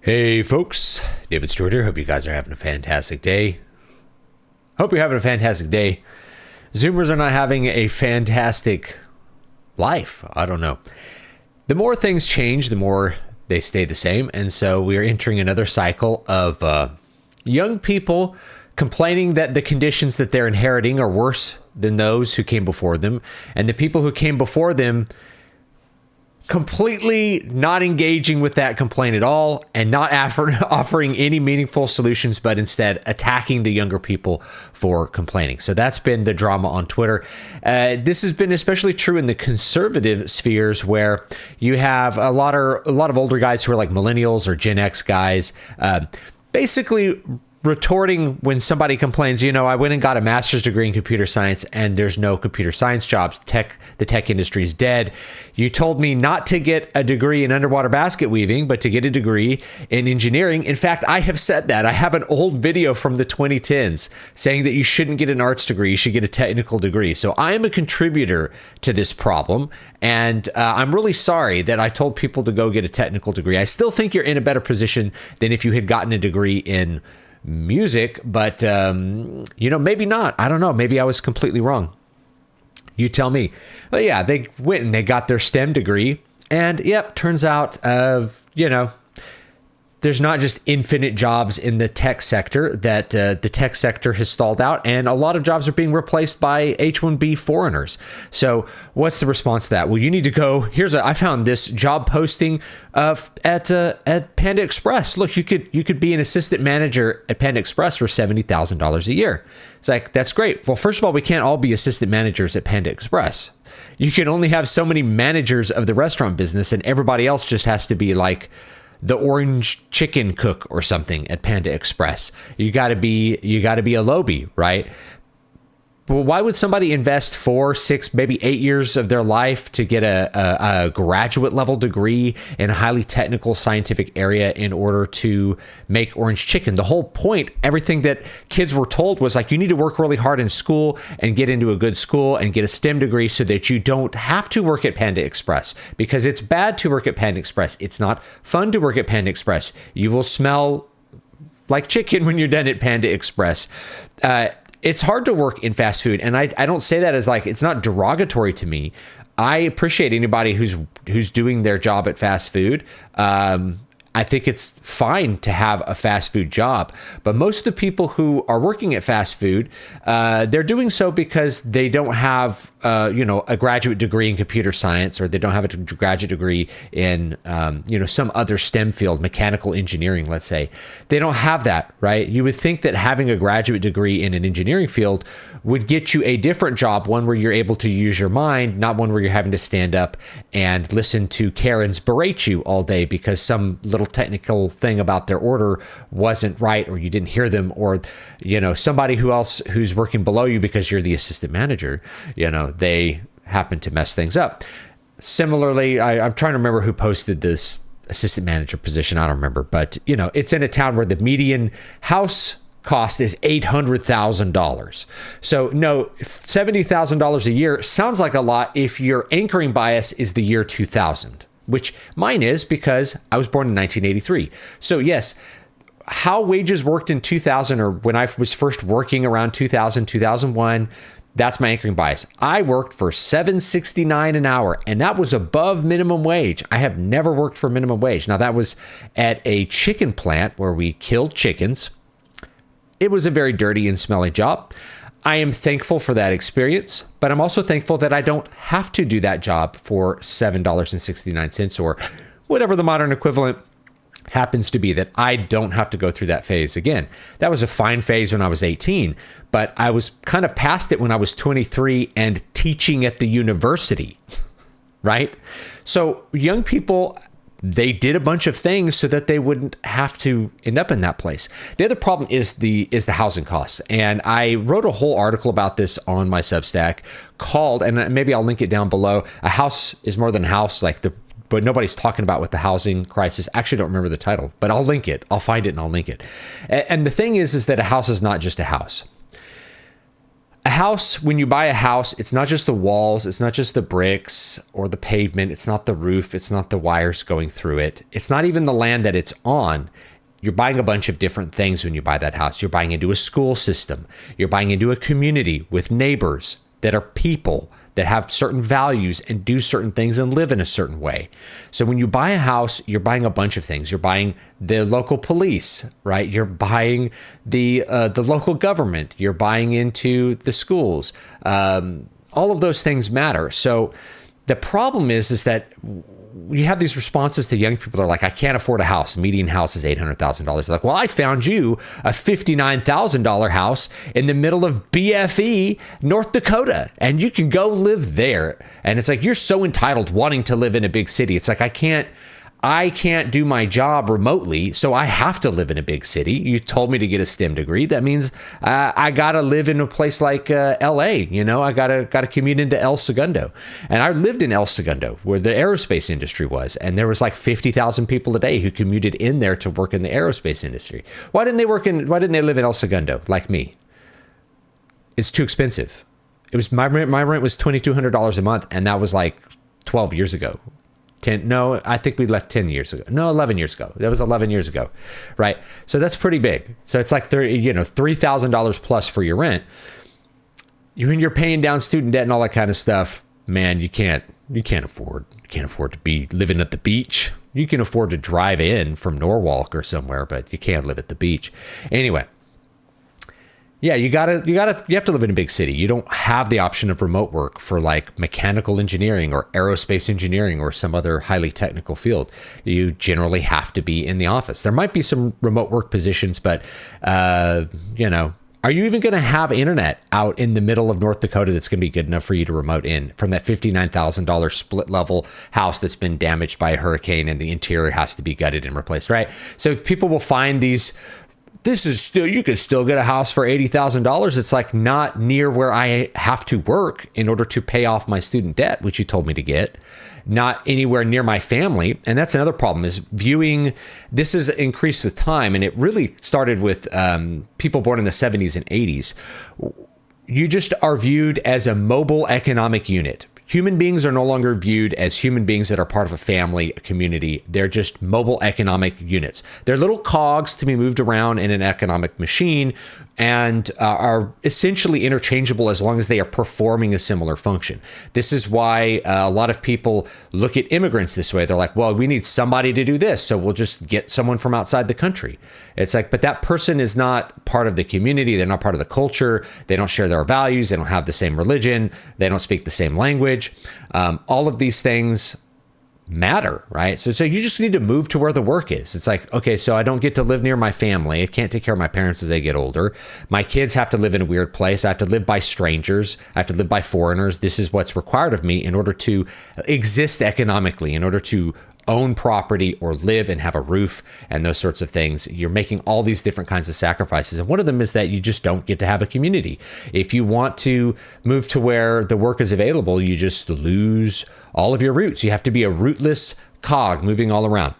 Hey folks, David Stewart here. Hope you guys are having a fantastic day. Hope you're having a fantastic day. Zoomers are not having a fantastic life. I don't know. The more things change, the more they stay the same. And so we are entering another cycle of young people complaining that the conditions that they're inheriting are worse than those who came before them. And the people who came before them completely not engaging with that complaint at all and not offering any meaningful solutions, but instead attacking the younger people for complaining. So that's been the drama on Twitter. This has been especially true in the conservative spheres, where you have a lot of older guys who are like millennials or Gen X guys, basically retorting when somebody complains, I went and got a master's degree in computer science and there's no computer science jobs. The tech industry is dead. You told me not to get a degree in underwater basket weaving, but to get a degree in engineering. In fact, I have said that. I have an old video from the 2010s saying that you shouldn't get an arts degree. You should get a technical degree. So I am a contributor to this problem. And I'm really sorry that I told people to go get a technical degree. I still think you're in a better position than if you had gotten a degree in music, but maybe not. I don't know. Maybe I was completely wrong. You tell me. But yeah, they went and they got their STEM degree, and turns out there's not just infinite jobs in the tech sector, that the tech sector has stalled out, and a lot of jobs are being replaced by H-1B foreigners. So what's the response to that? Well, you need to go. I found this job posting at Panda Express. Look, you could be an assistant manager at Panda Express for $70,000 a year. It's like, that's great. Well, first of all, we can't all be assistant managers at Panda Express. You can only have so many managers of the restaurant business, and everybody else just has to be like the orange chicken cook or something at Panda Express. You got to be a lobby, right? Well, why would somebody invest 4, 6, maybe 8 years of their life to get a graduate level degree in a highly technical scientific area in order to make orange chicken? The whole point, everything that kids were told was like, you need to work really hard in school and get into a good school and get a STEM degree so that you don't have to work at Panda Express, because it's bad to work at Panda Express. It's not fun to work at Panda Express. You will smell like chicken when you're done at Panda Express. It's hard to work in fast food, and I don't say that as like, it's not derogatory to me. I appreciate anybody who's doing their job at fast food. I think it's fine to have a fast food job, but most of the people who are working at fast food, they're doing so because they don't have a graduate degree in computer science, or they don't have a graduate degree in some other STEM field, mechanical engineering, let's say. They don't have that, right? You would think that having a graduate degree in an engineering field would get you a different job, one where you're able to use your mind, not one where you're having to stand up and listen to Karens berate you all day because some little technical thing about their order wasn't right, or you didn't hear them, or somebody who's working below you because you're the assistant manager, they happen to mess things up. Similarly, I'm trying to remember who posted this assistant manager position. I don't remember, but it's in a town where the median house cost is $800,000. So no, $70,000 a year sounds like a lot if your anchoring bias is the year 2000, which mine is because I was born in 1983. So yes, how wages worked in 2000, or when I was first working around 2000, 2001, that's my anchoring bias. I worked for $7.69 an hour, and that was above minimum wage. I have never worked for minimum wage. Now, that was at a chicken plant where we killed chickens. It was a very dirty and smelly job. I am thankful for that experience, but I'm also thankful that I don't have to do that job for $7.69 or whatever the modern equivalent happens to be, that I don't have to go through that phase again. That was a fine phase when I was 18, but I was kind of past it when I was 23 and teaching at the university, right? So young people, they did a bunch of things so that they wouldn't have to end up in that place. The other problem is the housing costs. And I wrote a whole article about this on my Substack called, and maybe I'll link it down below, A House is More Than a House, but nobody's talking about with the housing crisis. Actually, don't remember the title, but I'll link it. I'll find it and I'll link it. And the thing is that a house is not just a house. A house, when you buy a house, it's not just the walls, it's not just the bricks or the pavement, it's not the roof, it's not the wires going through it, it's not even the land that it's on. You're buying a bunch of different things when you buy that house. You're buying into a school system. You're buying into a community with neighbors that are people that have certain values and do certain things and live in a certain way. So when you buy a house, you're buying a bunch of things. You're buying the local police, right? You're buying the local government. You're buying into the schools. All of those things matter. So the problem is that you have these responses to young people that are like, I can't afford a house. Median house is $800,000. They're like, well, I found you a $59,000 house in the middle of BFE, North Dakota, and you can go live there. And it's like, you're so entitled wanting to live in a big city. It's like, I can't do my job remotely, so I have to live in a big city. You told me to get a STEM degree. That means I gotta live in a place like LA. You know, I gotta commute into El Segundo, and I lived in El Segundo where the aerospace industry was, and there was like 50,000 people a day who commuted in there to work in the aerospace industry. Why didn't they live in El Segundo like me? It's too expensive. It was my rent was $2,200 a month, and that was like 12 years ago. I think we left 10 years ago. No, 11 years ago. That was 11 years ago, right? So that's pretty big. So it's like $3,000 plus for your rent. When you're paying down student debt and all that kind of stuff, man, you can't afford to be living at the beach. You can afford to drive in from Norwalk or somewhere, but you can't live at the beach. Anyway. Yeah, you have to live in a big city. You don't have the option of remote work for like mechanical engineering or aerospace engineering or some other highly technical field. You generally have to be in the office. There might be some remote work positions, but are you even going to have internet out in the middle of North Dakota that's going to be good enough for you to remote in from that $59,000 split level house that's been damaged by a hurricane and the interior has to be gutted and replaced, right? So people will find you could still get a house for $80,000. It's like not near where I have to work in order to pay off my student debt, which you told me to get, not anywhere near my family. And that's another problem is viewing. This has increased with time. And it really started with people born in the 70s and 80s. You just are viewed as a mobile economic unit. Human beings are no longer viewed as human beings that are part of a family, a community. They're just mobile economic units. They're little cogs to be moved around in an economic machine and are essentially interchangeable as long as they are performing a similar function. This is why a lot of people look at immigrants this way. They're like, well, we need somebody to do this, so we'll just get someone from outside the country. It's like, but that person is not part of the community. They're not part of the culture. They don't share their values. They don't have the same religion. They don't speak the same language. All of these things matter, right? So you just need to move to where the work is. It's like, okay, so I don't get to live near my family. I can't take care of my parents as they get older. My kids have to live in a weird place. I have to live by strangers. I have to live by foreigners. This is what's required of me in order to exist economically, in order to own property or live and have a roof and those sorts of things. You're making all these different kinds of sacrifices. And one of them is that you just don't get to have a community. If you want to move to where the work is available, you just lose all of your roots. You have to be a rootless cog moving all around.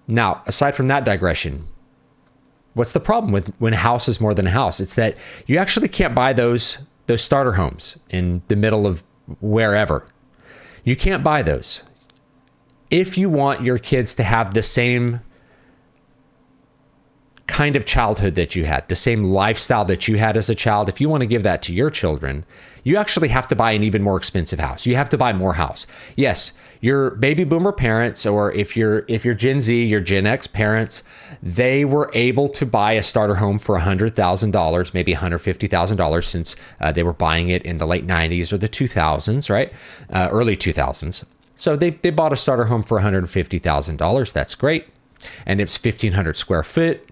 Now, aside from that digression, what's the problem with when a house is more than a house? It's that you actually can't buy those starter homes in the middle of wherever. You can't buy those. If you want your kids to have the same kind of childhood that you had, the same lifestyle that you had as a child, if you want to give that to your children, you actually have to buy an even more expensive house. You have to buy more house. Yes, your baby boomer parents, or if you're Gen Z, your Gen X parents, they were able to buy a starter home for $100,000, maybe $150,000, since they were buying it in the late 90s or the 2000s, right? Early 2000s. So they bought a starter home for $150,000. That's great. And it's 1,500 square foot.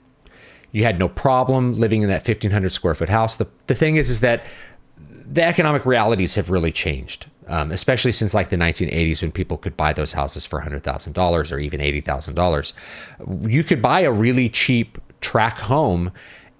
You had no problem living in that 1,500 square foot house. The thing is that the economic realities have really changed, especially since like the 1980s when people could buy those houses for $100,000 or even $80,000. You could buy a really cheap tract home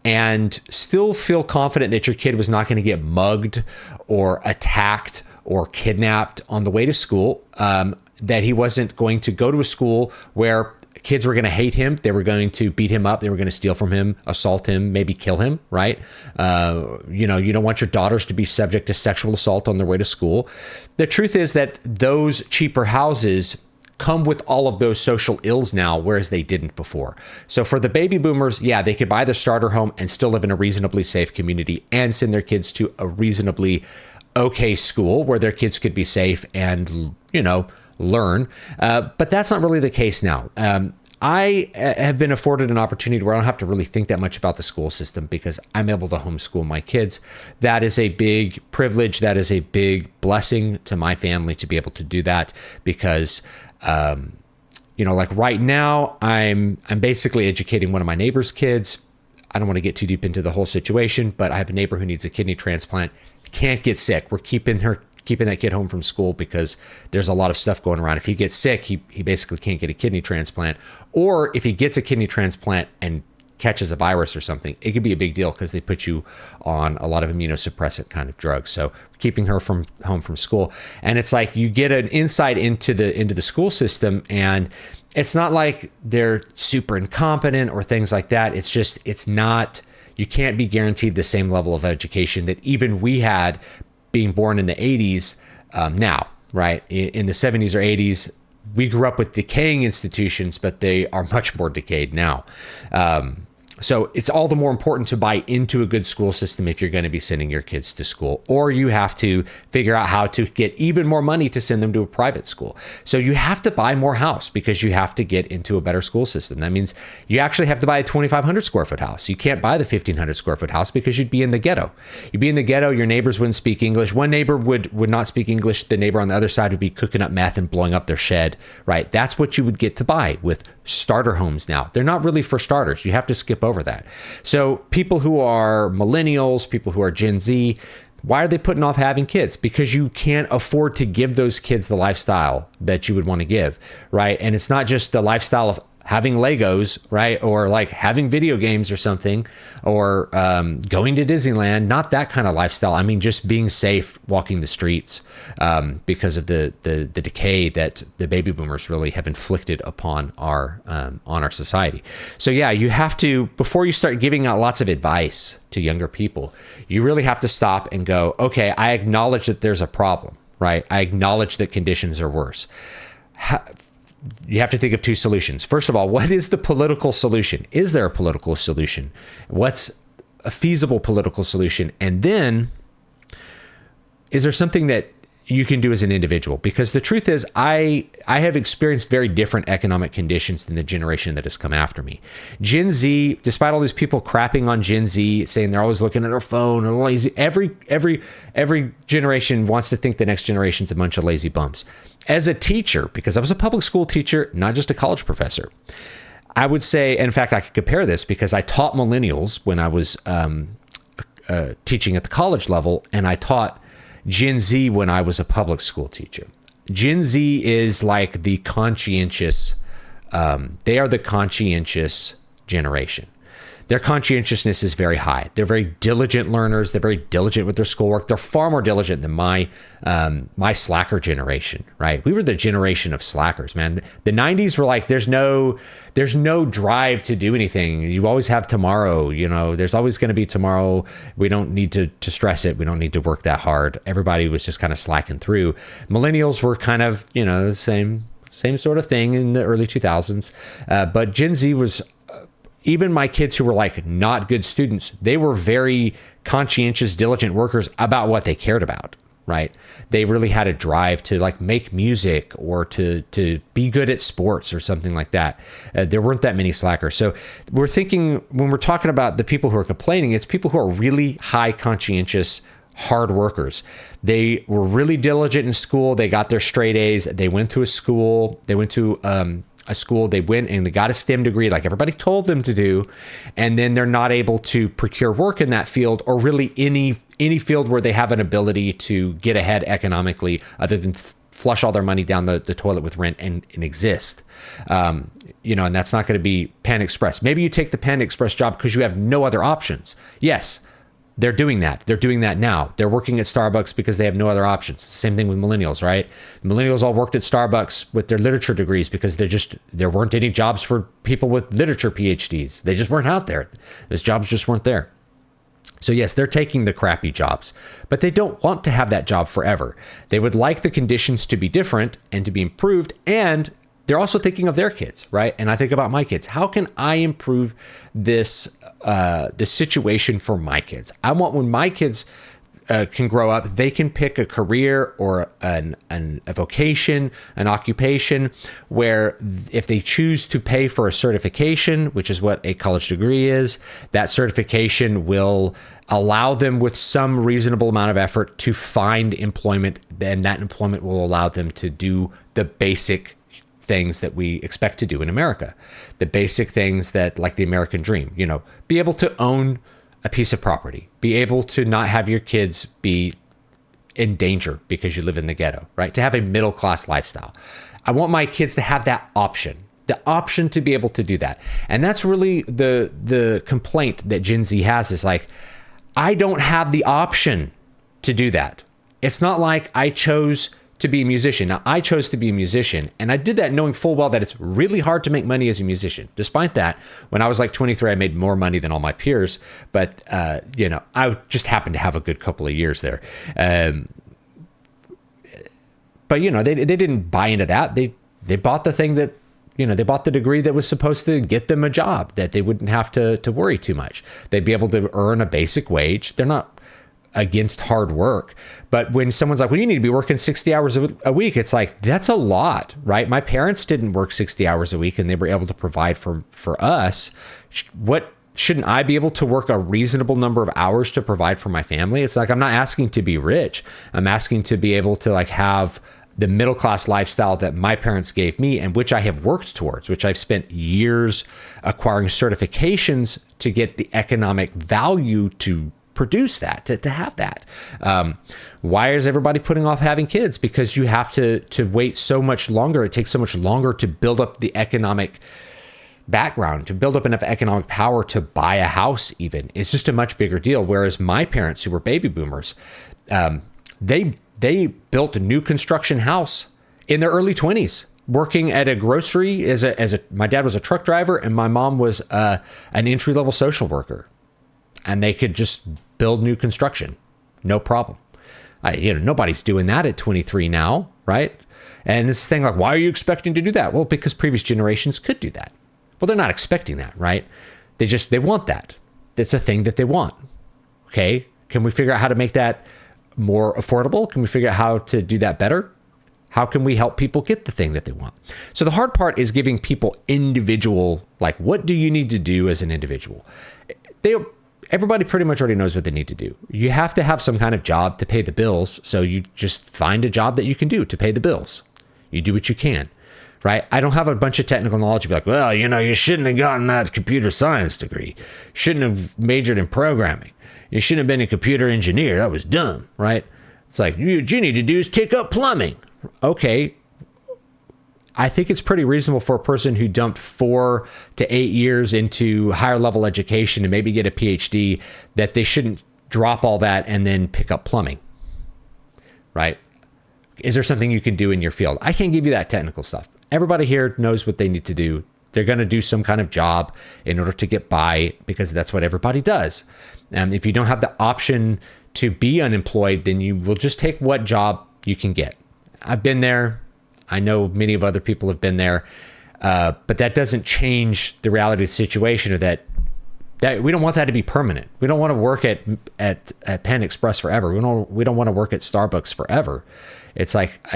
and still feel confident that your kid was not going to get mugged or attacked or kidnapped on the way to school, that he wasn't going to go to a school where kids were going to hate him. They were going to beat him up. They were going to steal from him, assault him, maybe kill him, right? You don't want your daughters to be subject to sexual assault on their way to school. The truth is that those cheaper houses come with all of those social ills now, whereas they didn't before. So for the baby boomers, yeah, they could buy the starter home and still live in a reasonably safe community and send their kids to a reasonably okay school where their kids could be safe and, learn. But that's not really the case now. I have been afforded an opportunity where I don't have to really think that much about the school system because I'm able to homeschool my kids. That is a big privilege. That is a big blessing to my family to be able to do that because, like right now I'm basically educating one of my neighbor's kids. I don't want to get too deep into the whole situation, but I have a neighbor who needs a kidney transplant, can't get sick. We're keeping that kid home from school because there's a lot of stuff going around. If he gets sick, he basically can't get a kidney transplant. Or if he gets a kidney transplant and catches a virus or something, it could be a big deal because they put you on a lot of immunosuppressant kind of drugs. So keeping her home from school. And it's like you get an insight into the school system, and it's not like they're super incompetent or things like that. It's not, you can't be guaranteed the same level of education that even we had being born in the 80s now, right? In the 70s or 80s, we grew up with decaying institutions, but they are much more decayed now. So it's all the more important to buy into a good school system if you're going to be sending your kids to school, or you have to figure out how to get even more money to send them to a private school. So you have to buy more house because you have to get into a better school system. That means you actually have to buy a 2,500 square foot house. You can't buy the 1,500 square foot house because you'd be in the ghetto. You'd be in the ghetto. Your neighbors wouldn't speak English. One neighbor would not speak English. The neighbor on the other side would be cooking up meth and blowing up their shed, right? That's what you would get to buy with starter homes now. They're not really for starters. You have to skip over that. So people who are millennials, people who are Gen Z, why are they putting off having kids? Because you can't afford to give those kids the lifestyle that you would want to give, right? And it's not just the lifestyle of having Legos, right? Or like having video games or something, or going to Disneyland, not that kind of lifestyle. I mean, just being safe walking the streets because of the decay that the baby boomers really have inflicted upon our society. So yeah, you have to, before you start giving out lots of advice to younger people, you really have to stop and go, okay, I acknowledge that there's a problem, right? I acknowledge that conditions are worse. You have to think of two solutions. First of all, what is the political solution? Is there a political solution? What's a feasible political solution? And then, is there something that you can do as an individual? Because the truth is, I have experienced very different economic conditions than the generation that has come after me. Gen Z, despite all these people crapping on Gen Z, saying they're always looking at their phone or lazy, every generation wants to think the next generation's a bunch of lazy bums. As a teacher, because I was a public school teacher, not just a college professor, I would say, in fact, I could compare this because I taught millennials when I was teaching at the college level, and I taught Gen Z when I was a public school teacher. Gen Z is like the conscientious, they are the conscientious generation. Their conscientiousness is very high. They're very diligent learners. They're very diligent with their schoolwork. They're far more diligent than my slacker generation, right? We were the generation of slackers, man. The 90s were like, there's no drive to do anything. You always have tomorrow, there's always going to be tomorrow. We don't need to stress it. We don't need to work that hard. Everybody was just kind of slacking through. Millennials were kind of, the same sort of thing in the early 2000s. But Gen Z was, even my kids who were like not good students, they were very conscientious, diligent workers about what they cared about, right? They really had a drive to like make music or to be good at sports or something like that. There weren't that many slackers. So we're thinking, when we're talking about the people who are complaining, it's people who are really high conscientious, hard workers. They were really diligent in school. They got their straight A's. They went to a school. They went to they went and they got a STEM degree like everybody told them to do, and then they're not able to procure work in that field, or really any field where they have an ability to get ahead economically other than flush all their money down the toilet with rent and exist. And that's not going to be Panda Express. Maybe you take the Panda Express job because you have no other options. Yes, They're doing that. They're doing that now. They're working at Starbucks because they have no other options. Same thing with millennials, right? Millennials all worked at Starbucks with their literature degrees because there weren't any jobs for people with literature PhDs. They just weren't out there. Those jobs just weren't there. So yes, they're taking the crappy jobs, but they don't want to have that job forever. They would like the conditions to be different and to be improved, and they're also thinking of their kids, right? And I think about my kids. How can I improve this situation for my kids? I want when my kids can grow up, they can pick a career or a vocation, an occupation, where if they choose to pay for a certification, which is what a college degree is, that certification will allow them with some reasonable amount of effort to find employment, and that employment will allow them to do the basic things that we expect to do in America, the basic things that, like the American dream, be able to own a piece of property, be able to not have your kids be in danger because you live in the ghetto, right? To have a middle-class lifestyle. I want my kids to have that option, the option to be able to do that. And that's really the complaint that Gen Z has, is like, I don't have the option to do that. It's not like I chose to be a musician. Now, I chose to be a musician, and I did that knowing full well that it's really hard to make money as a musician. Despite that, when I was like 23, I made more money than all my peers, but I just happened to have a good couple of years there. But they didn't buy into that. They bought the thing that, they bought the degree that was supposed to get them a job, that they wouldn't have to worry too much. They'd be able to earn a basic wage. They're not against hard work. But when someone's like, well, you need to be working 60 hours a week, it's like, that's a lot, right? My parents didn't work 60 hours a week and they were able to provide for us. Shouldn't I be able to work a reasonable number of hours to provide for my family? It's like, I'm not asking to be rich. I'm asking to be able to have the middle-class lifestyle that my parents gave me, and which I have worked towards, which I've spent years acquiring certifications to get the economic value to produce that, to have that. Why is everybody putting off having kids? Because you have to wait so much longer. It takes so much longer to build up the economic background, to build up enough economic power to buy a house even. It's just a much bigger deal. Whereas my parents, who were baby boomers, they built a new construction house in their early 20s, working at a grocery my dad was a truck driver and my mom was an entry-level social worker. And they could just build new construction, no problem. Nobody's doing that at 23 now, right? And this thing like, why are you expecting to do that? Well, because previous generations could do that. Well, they're not expecting that, right? They want that. It's a thing that they want. Okay, can we figure out how to make that more affordable? Can we figure out how to do that better? How can we help people get the thing that they want? So the hard part is giving people individual, like, what do you need to do as an individual? Everybody pretty much already knows what they need to do. You have to have some kind of job to pay the bills. So you just find a job that you can do to pay the bills. You do what you can, right? I don't have a bunch of technical knowledge to be like, well, you shouldn't have gotten that computer science degree. Shouldn't have majored in programming. You shouldn't have been a computer engineer. That was dumb, right? It's like, what you need to do is take up plumbing. Okay. I think it's pretty reasonable for a person who dumped 4 to 8 years into higher level education and maybe get a PhD that they shouldn't drop all that and then pick up plumbing, right? Is there something you can do in your field? I can't give you that technical stuff. Everybody here knows what they need to do. They're going to do some kind of job in order to get by because that's what everybody does. And if you don't have the option to be unemployed, then you will just take what job you can get. I've been there. I know many of other people have been there, but that doesn't change the reality of the situation, or that we don't want that to be permanent. We don't want to work at Pan Express forever. We don't want to work at Starbucks forever. It's like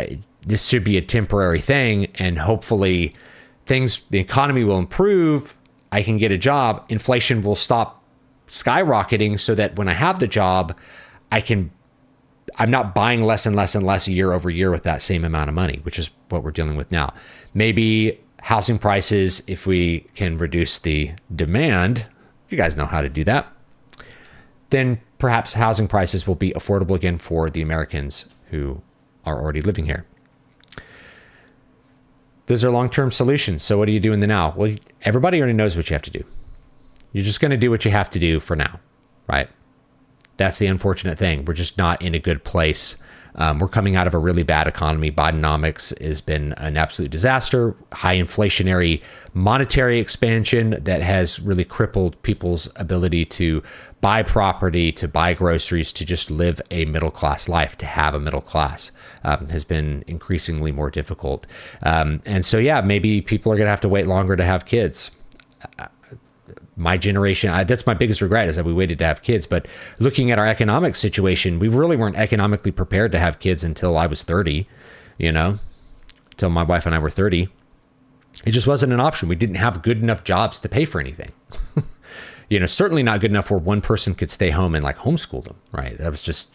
this should be a temporary thing, and hopefully the economy will improve. I can get a job. Inflation will stop skyrocketing, so that when I have the job, I'm not buying less and less and less year over year with that same amount of money, which is what we're dealing with now. Maybe housing prices, if we can reduce the demand, you guys know how to do that, then perhaps housing prices will be affordable again for the Americans who are already living here. Those are long-term solutions. So what do you do in the now? Well, everybody already knows what you have to do. You're just going to do what you have to do for now, right? That's the unfortunate thing. We're just not in a good place. We're coming out of a really bad economy. Bidenomics has been an absolute disaster. High inflationary monetary expansion that has really crippled people's ability to buy property, to buy groceries, to just live a middle class life, to have a middle class has been increasingly more difficult. And so, yeah, maybe people are going to have to wait longer to have kids. My generation, that's my biggest regret, is that we waited to have kids. But looking at our economic situation, we really weren't economically prepared to have kids until I was 30, until my wife and I were 30. It just wasn't an option. We didn't have good enough jobs to pay for anything. Certainly not good enough where one person could stay home and like homeschool them, right? That was just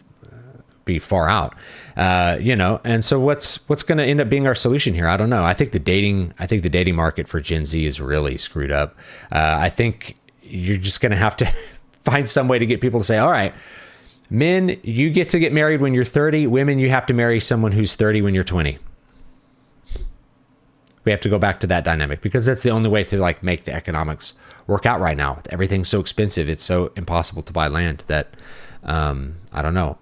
be far out, and so what's going to end up being our solution here? I don't know. I think the dating market for Gen Z is really screwed up. I think you're just going to have to find some way to get people to say, all right, men, you get to get married when you're 30. Women, you have to marry someone who's 30 when you're 20. We have to go back to that dynamic, because that's the only way to like make the economics work out right now. Everything's so expensive. It's so impossible to buy land that, I don't know.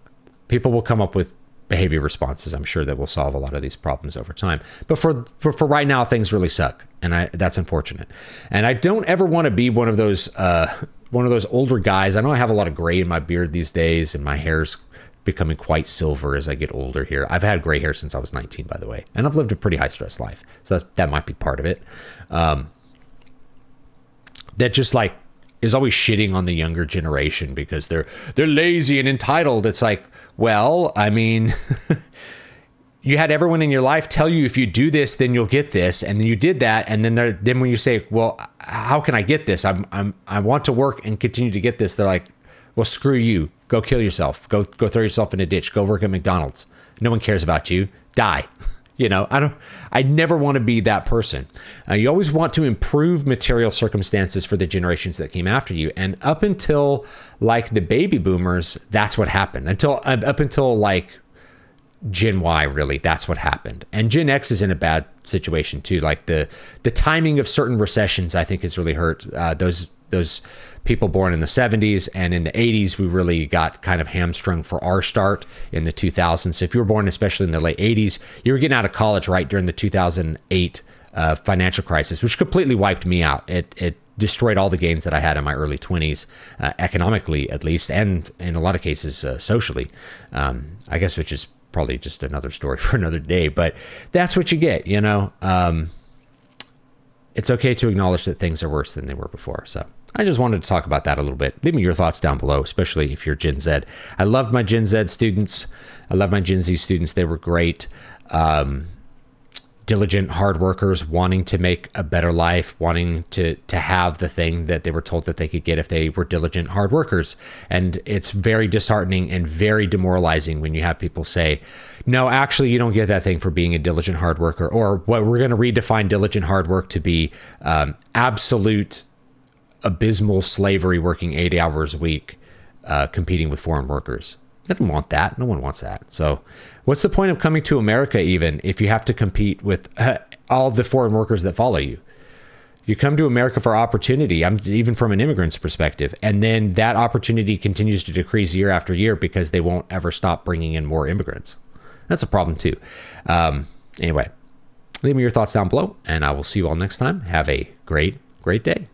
People will come up with behavior responses, I'm sure, that will solve a lot of these problems over time. But for right now, things really suck, and that's unfortunate. And I don't ever want to be one of those older guys. I know I have a lot of gray in my beard these days, and my hair's becoming quite silver as I get older here. I've had gray hair since I was 19, by the way, and I've lived a pretty high stress life, so that might be part of it. That just like is always shitting on the younger generation because they're lazy and entitled. It's like, well, I mean, you had everyone in your life tell you if you do this, then you'll get this, and then you did that, and then when you say, well, how can I get this? I want to work and continue to get this. They're like, well, screw you. Go kill yourself. Go throw yourself in a ditch. Go work at McDonald's. No one cares about you. Die. I never want to be that person. You always want to improve material circumstances for the generations that came after you. And up until like the baby boomers, that's what happened. Up until like Gen Y, really, that's what happened. And Gen X is in a bad situation too. Like the timing of certain recessions, I think, has really hurt those people born in the 70s and in the 80s. We really got kind of hamstrung for our start in the 2000s. So if you were born especially in the late 80s, you were getting out of college right during the 2008 financial crisis, which completely wiped me out. It destroyed all the gains that I had in my early 20s, economically at least, and in a lot of cases socially, I guess, which is probably just another story for another day. But that's what you get, It's okay to acknowledge that things are worse than they were before. So I just wanted to talk about that a little bit. Leave me your thoughts down below, especially if you're Gen Z. I loved my Gen Z students. I love my Gen Z students. They were great. Diligent, hard workers, wanting to make a better life, wanting to have the thing that they were told that they could get if they were diligent, hard workers. And it's very disheartening and very demoralizing when you have people say, no, actually, you don't get that thing for being a diligent hard worker, or what we're going to redefine diligent hard work to be absolute abysmal slavery, working 80 hours a week, competing with foreign workers. They don't want that. No one wants that. So what's the point of coming to America even if you have to compete with all the foreign workers that follow you? You come to America for opportunity, even from an immigrant's perspective, and then that opportunity continues to decrease year after year because they won't ever stop bringing in more immigrants. That's a problem too. Anyway, leave me your thoughts down below, and I will see you all next time. Have a great day.